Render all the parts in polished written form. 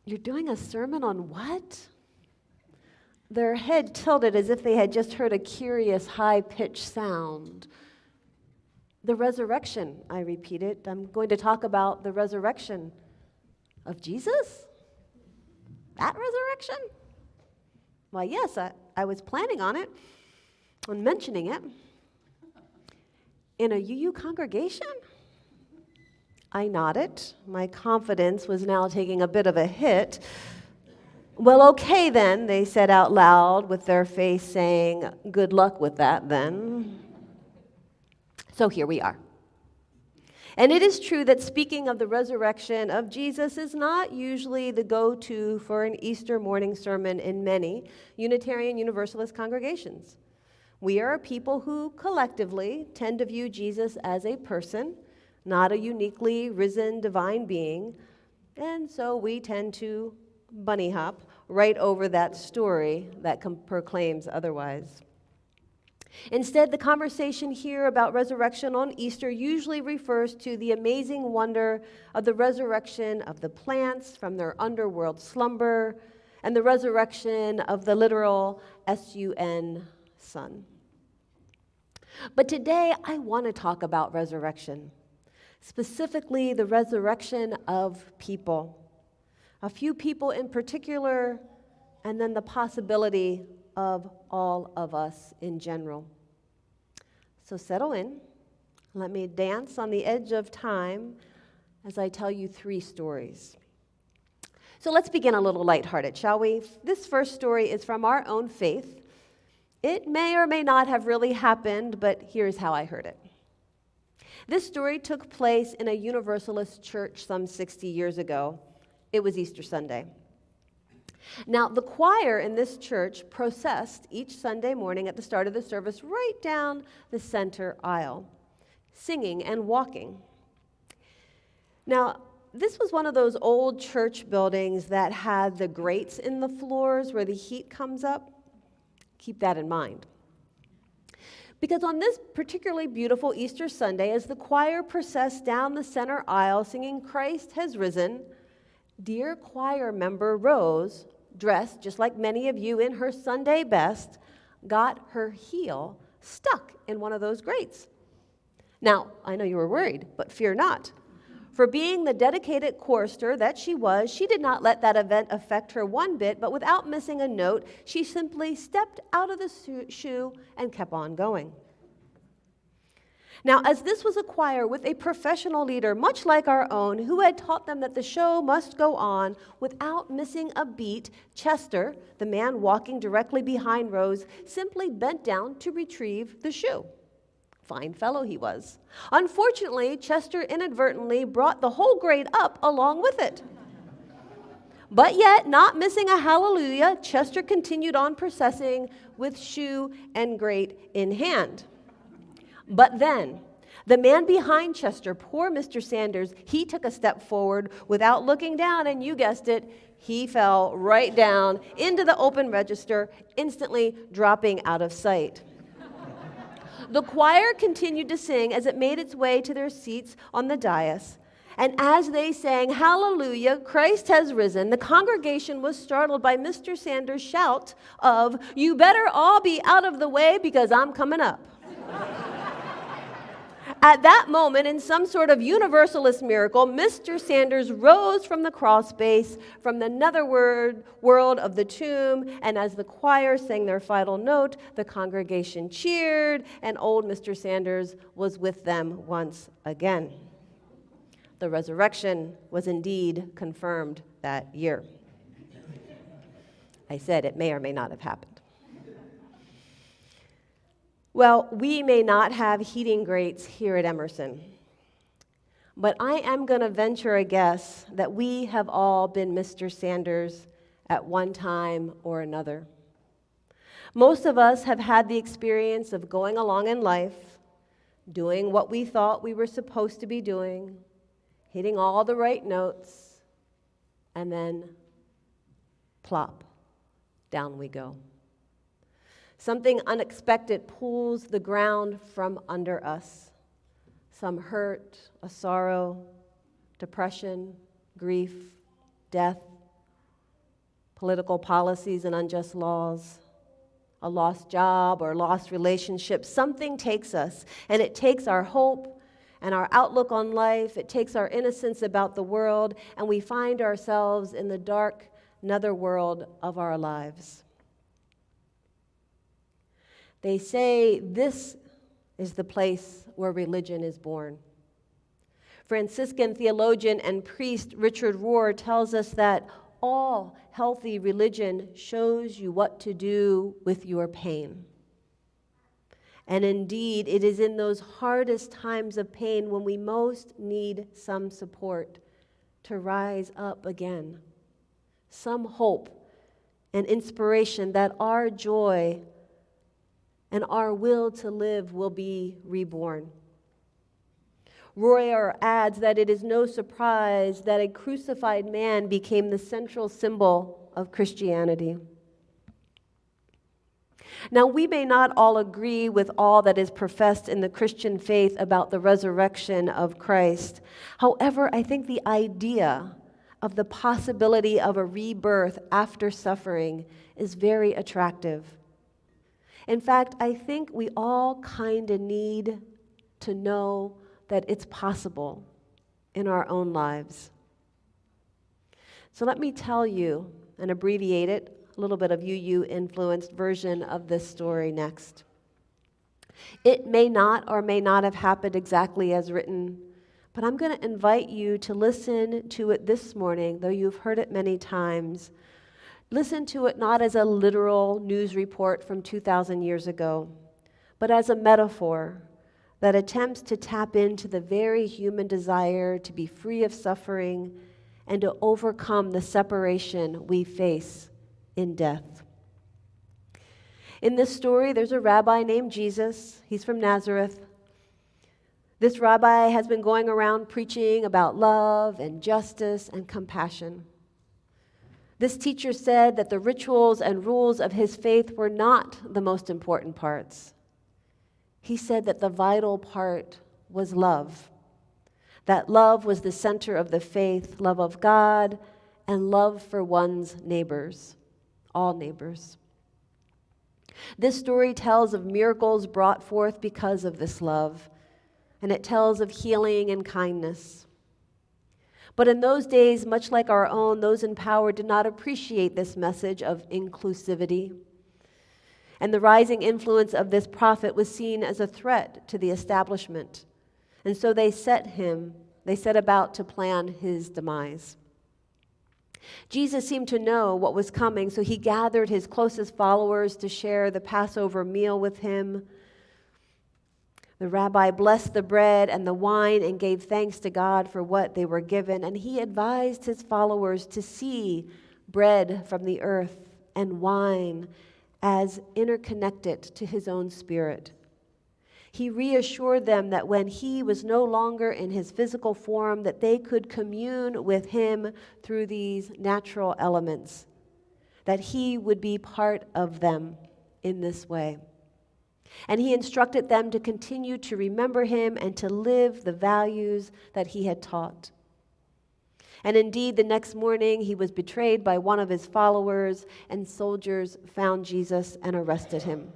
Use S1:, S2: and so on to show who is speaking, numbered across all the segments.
S1: You're doing a sermon on what? Their head tilted as if they had just heard a curious, high-pitched sound. The resurrection, I repeated. I'm going to talk about the resurrection of Jesus? That resurrection? Why, yes, I was planning on it, on mentioning it. In a UU congregation? I nodded. My confidence was now taking a bit of a hit. Well, okay then, they said out loud with their face saying, good luck with that then. So here we are. And it is true that speaking of the resurrection of Jesus is not usually the go-to for an Easter morning sermon in many Unitarian Universalist congregations. We are a people who collectively tend to view Jesus as a person, not a uniquely risen divine being, and so we tend to bunny hop right over that story that proclaims otherwise. Instead, the conversation here about resurrection on Easter usually refers to the amazing wonder of the resurrection of the plants from their underworld slumber and the resurrection of the literal S-U-N, sun. But today, I want to talk about resurrection, specifically the resurrection of people. A few people in particular, and then the possibility of all of us in general. So settle in. Let me dance on the edge of time as I tell you 3 stories. So let's begin a little lighthearted, shall we? This first story is from our own faith. It may or may not have really happened, but here's how I heard it. This story took place in a Universalist church some 60 years ago. It was Easter Sunday. Now, the choir in this church processed each Sunday morning at the start of the service right down the center aisle, singing and walking. Now, this was one of those old church buildings that had the grates in the floors where the heat comes up. Keep that in mind. Because on this particularly beautiful Easter Sunday, as the choir processed down the center aisle singing "Christ has risen," dear choir member Rose, dressed just like many of you in her Sunday best, got her heel stuck in one of those grates. Now, I know you were worried, but fear not. For being the dedicated chorister that she was, she did not let that event affect her one bit, but without missing a note, she simply stepped out of the shoe and kept on going. Now, as this was a choir with a professional leader, much like our own, who had taught them that the show must go on without missing a beat, Chester, the man walking directly behind Rose, simply bent down to retrieve the shoe. Fine fellow he was. Unfortunately, Chester inadvertently brought the whole grade up along with it. But yet, not missing a hallelujah, Chester continued on processing with shoe and grate in hand. But then, the man behind Chester, poor Mr. Sanders, he took a step forward without looking down, and you guessed it, he fell right down into the open register, instantly dropping out of sight. The choir continued to sing as it made its way to their seats on the dais. And as they sang, "Hallelujah, Christ has risen," the congregation was startled by Mr. Sanders' shout of, "You better all be out of the way because I'm coming up." At that moment, in some sort of universalist miracle, Mr. Sanders rose from the crawl space, from the netherworld world of the tomb, and as the choir sang their final note, the congregation cheered, and old Mr. Sanders was with them once again. The resurrection was indeed confirmed that year. I said it may or may not have happened. Well, we may not have heating grates here at Emerson, but I am going to venture a guess that we have all been Mr. Sanders at one time or another. Most of us have had the experience of going along in life, doing what we thought we were supposed to be doing, hitting all the right notes, and then plop, down we go. Something unexpected pulls the ground from under us. Some hurt, a sorrow, depression, grief, death, political policies and unjust laws, a lost job or lost relationship. Something takes us, and it takes our hope and our outlook on life. It takes our innocence about the world, and we find ourselves in the dark netherworld of our lives. They say this is the place where religion is born. Franciscan theologian and priest Richard Rohr tells us that all healthy religion shows you what to do with your pain. And indeed, it is in those hardest times of pain when we most need some support to rise up again, some hope and inspiration that our joy and our will to live will be reborn. Royer adds that it is no surprise that a crucified man became the central symbol of Christianity. Now, we may not all agree with all that is professed in the Christian faith about the resurrection of Christ. However, I think the idea of the possibility of a rebirth after suffering is very attractive. In fact, I think we all kind of need to know that it's possible in our own lives. So let me tell you and abbreviate it, a little bit of UU-influenced version of this story next. It may not or may not have happened exactly as written, but I'm going to invite you to listen to it this morning, though you've heard it many times. Listen to it not as a literal news report from 2,000 years ago, but as a metaphor that attempts to tap into the very human desire to be free of suffering and to overcome the separation we face in death. In this story, there's a rabbi named Jesus. He's from Nazareth. This rabbi has been going around preaching about love and justice and compassion. This teacher said that the rituals and rules of his faith were not the most important parts. He said that the vital part was love. That love was the center of the faith, love of God and love for one's neighbors, all neighbors. This story tells of miracles brought forth because of this love, and it tells of healing and kindness. But in those days, much like our own, those in power did not appreciate this message of inclusivity. And the rising influence of this prophet was seen as a threat to the establishment. And so they set about to plan his demise. Jesus seemed to know what was coming, so he gathered his closest followers to share the Passover meal with him. The rabbi blessed the bread and the wine and gave thanks to God for what they were given, and he advised his followers to see bread from the earth and wine as interconnected to his own spirit. He reassured them that when he was no longer in his physical form, that they could commune with him through these natural elements, that he would be part of them in this way. And he instructed them to continue to remember him and to live the values that he had taught. And indeed, the next morning, he was betrayed by one of his followers, and soldiers found Jesus and arrested him.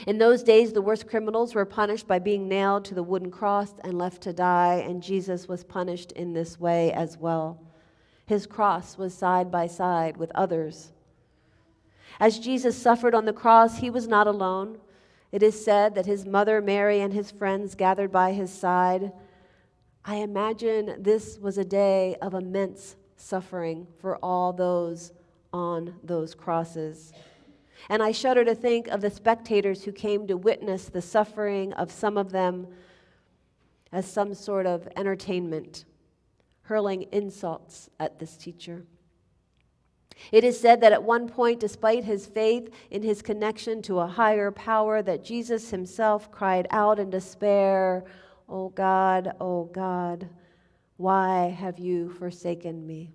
S1: In those days, the worst criminals were punished by being nailed to the wooden cross and left to die, and Jesus was punished in this way as well. His cross was side by side with others. As Jesus suffered on the cross, he was not alone. It is said that his mother Mary and his friends gathered by his side. I imagine this was a day of immense suffering for all those on those crosses. And I shudder to think of the spectators who came to witness the suffering of some of them as some sort of entertainment, hurling insults at this teacher. It is said that at one point, despite his faith in his connection to a higher power, that Jesus himself cried out in despair, oh God, why have you forsaken me?"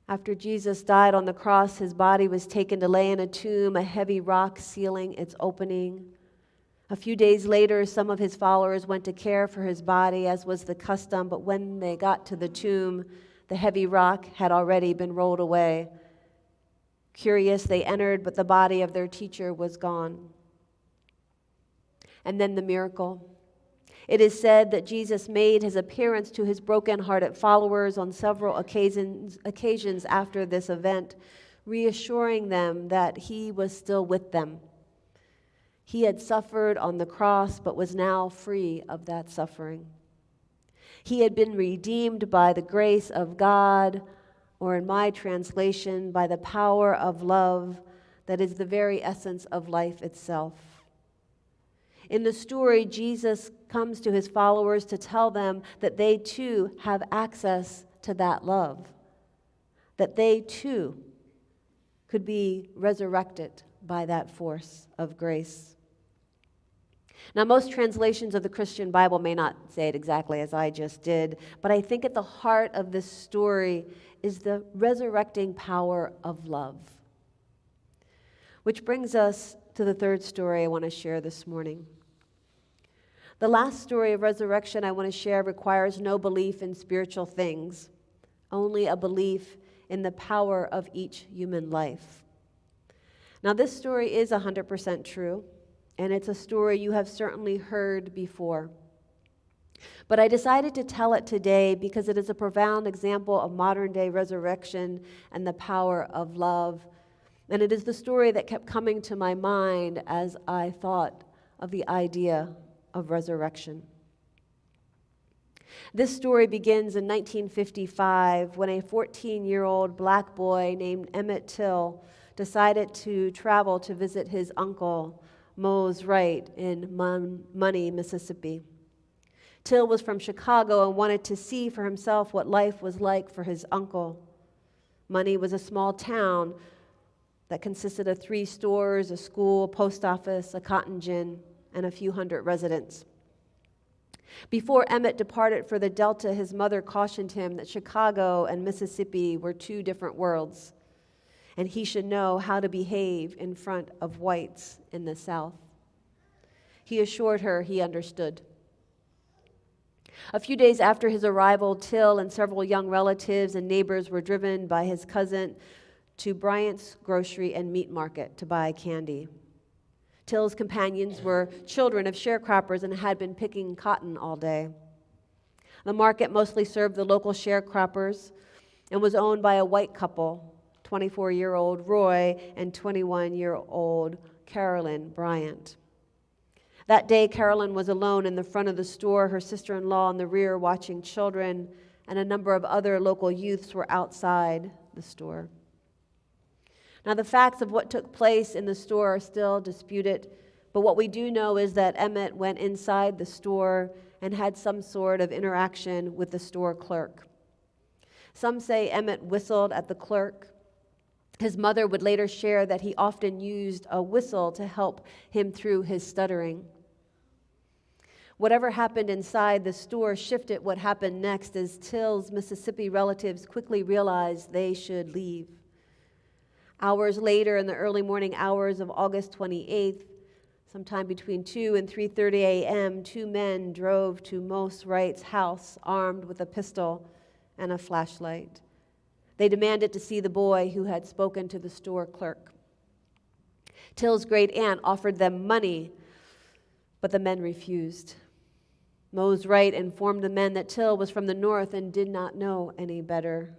S1: After Jesus died on the cross, his body was taken to lay in a tomb, a heavy rock sealing its opening. A few days later, some of his followers went to care for his body, as was the custom, but when they got to the tomb, The heavy rock had already been rolled away. Curious, they entered, but the body of their teacher was gone. And then the miracle. It is said that Jesus made his appearance to his broken-hearted followers on several occasions after this event, reassuring them that he was still with them. He had suffered on the cross, but was now free of that suffering. He had been redeemed by the grace of God, or in my translation, by the power of love that is the very essence of life itself. In the story, Jesus comes to his followers to tell them that they too have access to that love, that they too could be resurrected by that force of grace. Now, most translations of the Christian Bible may not say it exactly as I just did, but I think at the heart of this story is the resurrecting power of love. Which brings us to the third story I want to share this morning. The last story of resurrection I want to share requires no belief in spiritual things, only a belief in the power of each human life. Now, this story is 100% true, and it's a story you have certainly heard before. But I decided to tell it today because it is a profound example of modern-day resurrection and the power of love. And it is the story that kept coming to my mind as I thought of the idea of resurrection. This story begins in 1955 when a 14-year-old black boy named Emmett Till decided to travel to visit his uncle, Mose Wright, in Money, Mississippi. Till was from Chicago and wanted to see for himself what life was like for his uncle. Money was a small town that consisted of 3 stores, a school, a post office, a cotton gin, and a few hundred residents. Before Emmett departed for the Delta, his mother cautioned him that Chicago and Mississippi were 2 different worlds, and he should know how to behave in front of whites in the South. He assured her he understood. A few days after his arrival, Till and several young relatives and neighbors were driven by his cousin to Bryant's grocery and meat market to buy candy. Till's companions were children of sharecroppers and had been picking cotton all day. The market mostly served the local sharecroppers and was owned by a white couple, 24-year-old Roy and 21-year-old Carolyn Bryant. That day, Carolyn was alone in the front of the store, her sister-in-law in the rear watching children, and a number of other local youths were outside the store. Now, the facts of what took place in the store are still disputed, but what we do know is that Emmett went inside the store and had some sort of interaction with the store clerk. Some say Emmett whistled at the clerk. His mother would later share that he often used a whistle to help him through his stuttering. Whatever happened inside the store shifted what happened next as Till's Mississippi relatives quickly realized they should leave. Hours later, in the early morning hours of August 28th, sometime between 2 and 3:30 a.m., 2 men drove to Mose Wright's house armed with a pistol and a flashlight. They demanded to see the boy who had spoken to the store clerk. Till's great aunt offered them money, but the men refused. Mose Wright informed the men that Till was from the north and did not know any better.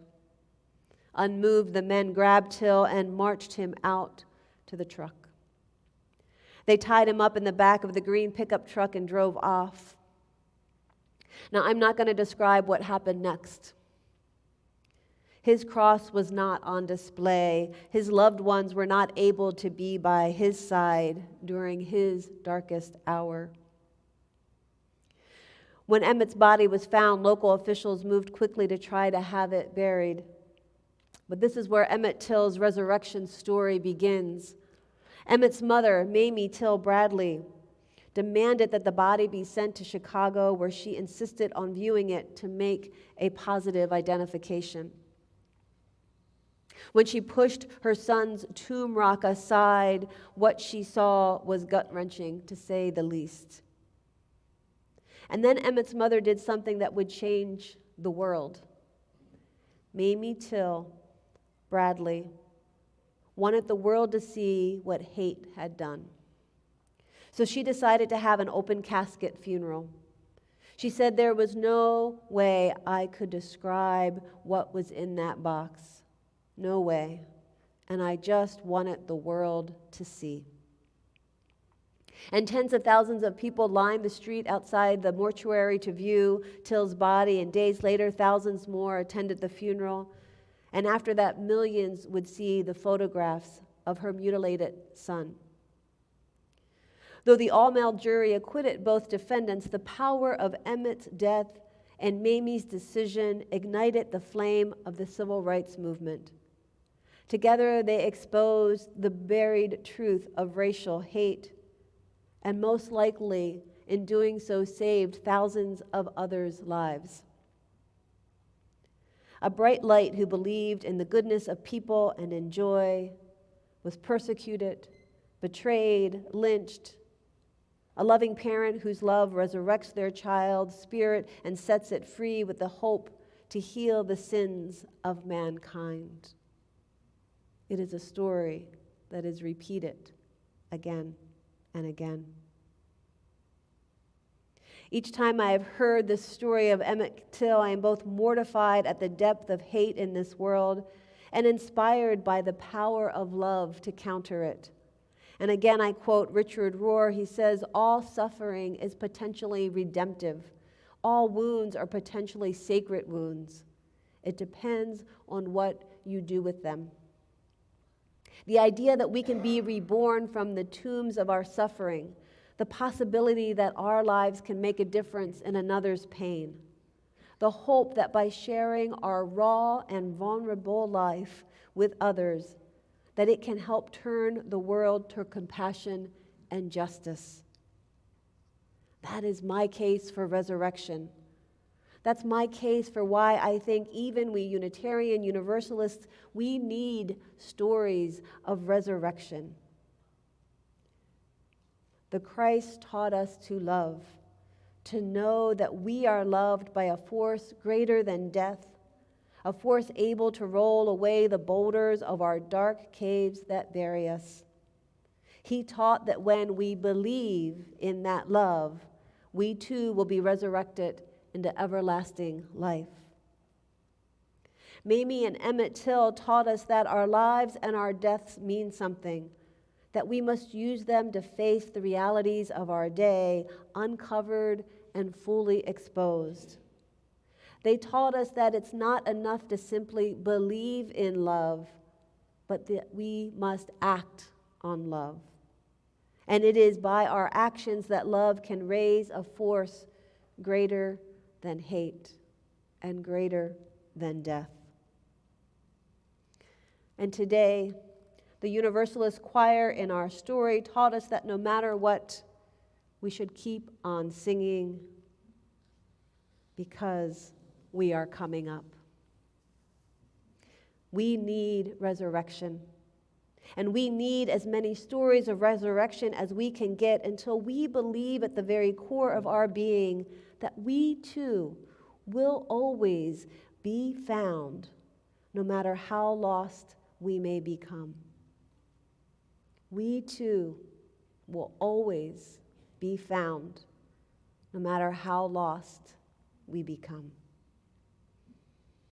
S1: Unmoved, the men grabbed Till and marched him out to the truck. They tied him up in the back of the green pickup truck and drove off. Now, I'm not going to describe what happened next. His cross was not on display. His loved ones were not able to be by his side during his darkest hour. When Emmett's body was found, local officials moved quickly to try to have it buried. But this is where Emmett Till's resurrection story begins. Emmett's mother, Mamie Till Bradley, demanded that the body be sent to Chicago, where she insisted on viewing it to make a positive identification. When she pushed her son's tomb rock aside, what she saw was gut-wrenching, to say the least. And then Emmett's mother did something that would change the world. Mamie Till Bradley wanted the world to see what hate had done. So she decided to have an open casket funeral. She said there was no way I could describe what was in that box. No way. And I just wanted the world to see. And tens of thousands of people lined the street outside the mortuary to view Till's body, and days later, thousands more attended the funeral. And after that, millions would see the photographs of her mutilated son. Though the all-male jury acquitted both defendants, the power of Emmett's death and Mamie's decision ignited the flame of the civil rights movement. Together, they exposed the buried truth of racial hate, and most likely, in doing so, saved thousands of others' lives. A bright light who believed in the goodness of people and in joy was persecuted, betrayed, lynched. A loving parent whose love resurrects their child's spirit and sets it free with the hope to heal the sins of mankind. It is a story that is repeated again and again. Each time I have heard the story of Emmett Till, I am both mortified at the depth of hate in this world and inspired by the power of love to counter it. And again, I quote Richard Rohr. He says, "All suffering is potentially redemptive. All wounds are potentially sacred wounds. It depends on what you do with them." The idea that we can be reborn from the tombs of our suffering, the possibility that our lives can make a difference in another's pain, the hope that by sharing our raw and vulnerable life with others, that it can help turn the world to compassion and justice. That is my case for resurrection. That's my case for why I think even we Unitarian Universalists, we need stories of resurrection. The Christ taught us to love, to know that we are loved by a force greater than death, a force able to roll away the boulders of our dark caves that bury us. He taught that when we believe in that love, we too will be resurrected into everlasting life. Mamie and Emmett Till taught us that our lives and our deaths mean something, that we must use them to face the realities of our day, uncovered and fully exposed. They taught us that it's not enough to simply believe in love, but that we must act on love. And it is by our actions that love can raise a force greater than hate and greater than death. And today, the Universalist choir in our story taught us that no matter what, we should keep on singing because we are coming up. We need resurrection. And we need as many stories of resurrection as we can get until we believe at the very core of our being that we too will always be found, no matter how lost we may become. We too will always be found, no matter how lost we become.